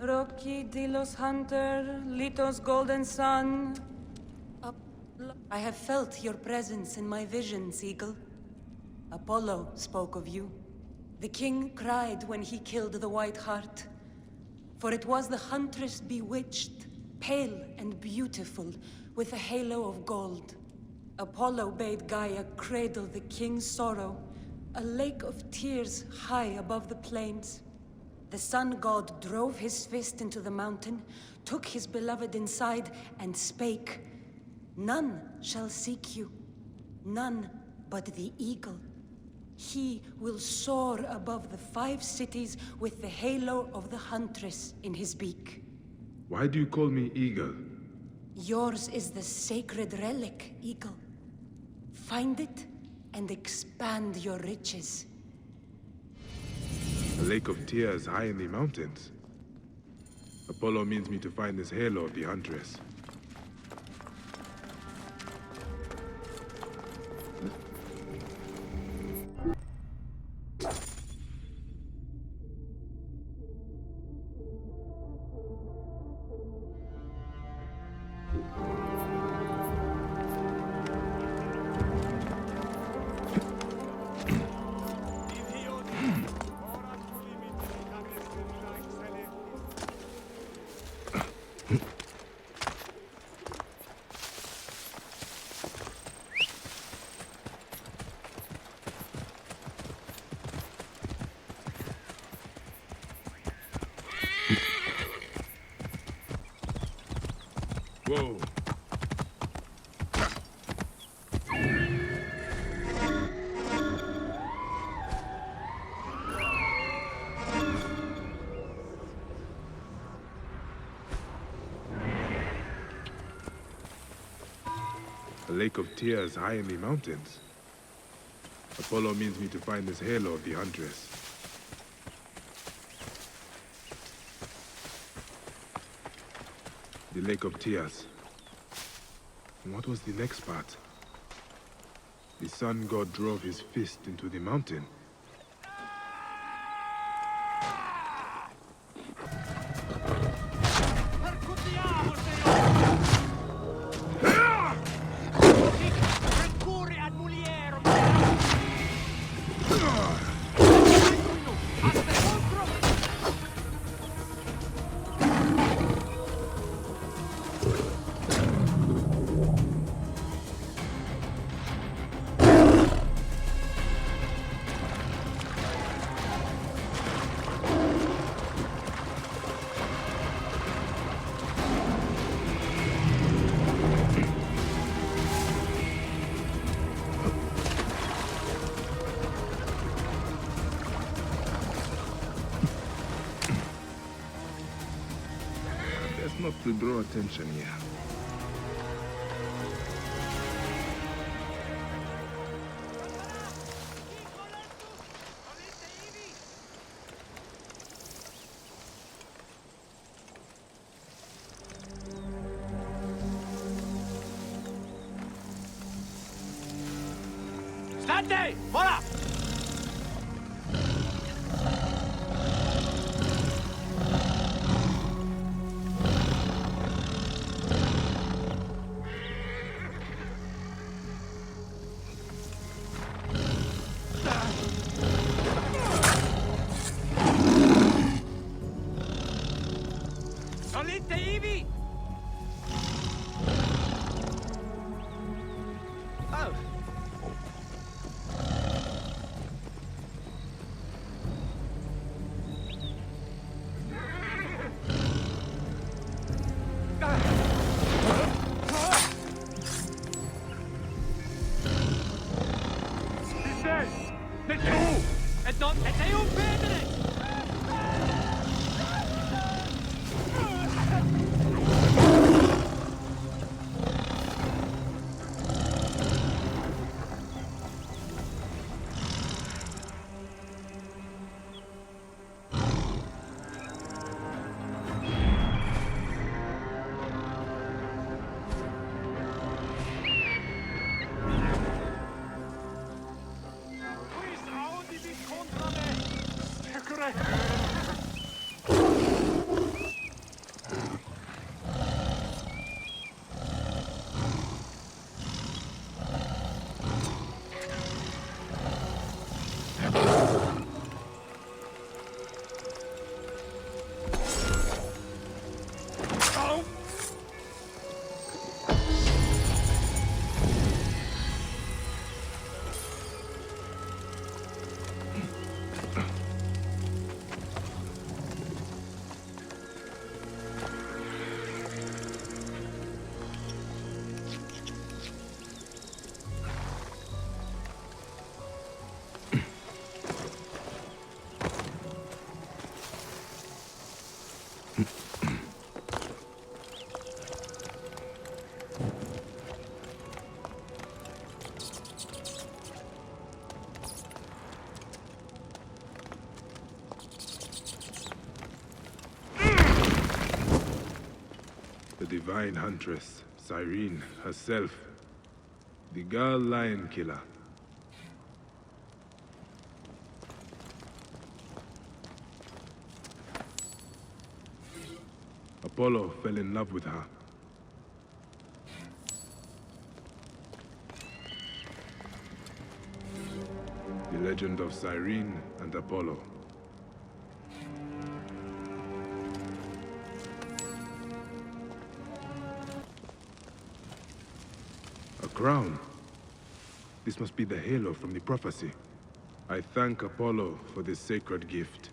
Rocky de los Hunter, Lito's golden son. I have felt your presence in my visions, Eagle. Apollo spoke of you. The king cried when he killed the White Hart. For it was the huntress bewitched, pale and beautiful, with a halo of gold. Apollo bade Gaia cradle the king's sorrow, a lake of tears high above the plains. The sun god drove his fist into the mountain, took his beloved inside, and spake, "None shall seek you, none but the eagle. He will soar above the 5 cities with the halo of the huntress in his beak." Why do you call me Eagle? Yours is the sacred relic, Eagle. Find it and expand your riches. A lake of tears high in the mountains. Apollo means me to find this halo of the huntress. Whoa. A lake of tears high in the mountains. Apollo means me to find this halo of the huntress. The Lake of Tears. And what was the next part? The sun god drove his fist into the mountain. Not to draw attention here. Stante! Voilà! Salite ivi! Oh! E sei un pedere! Contra me! The divine huntress, Cyrene herself. The girl lion killer. Apollo fell in love with her. The legend of Cyrene and Apollo. A crown. This must be the halo from the prophecy. I thank Apollo for this sacred gift.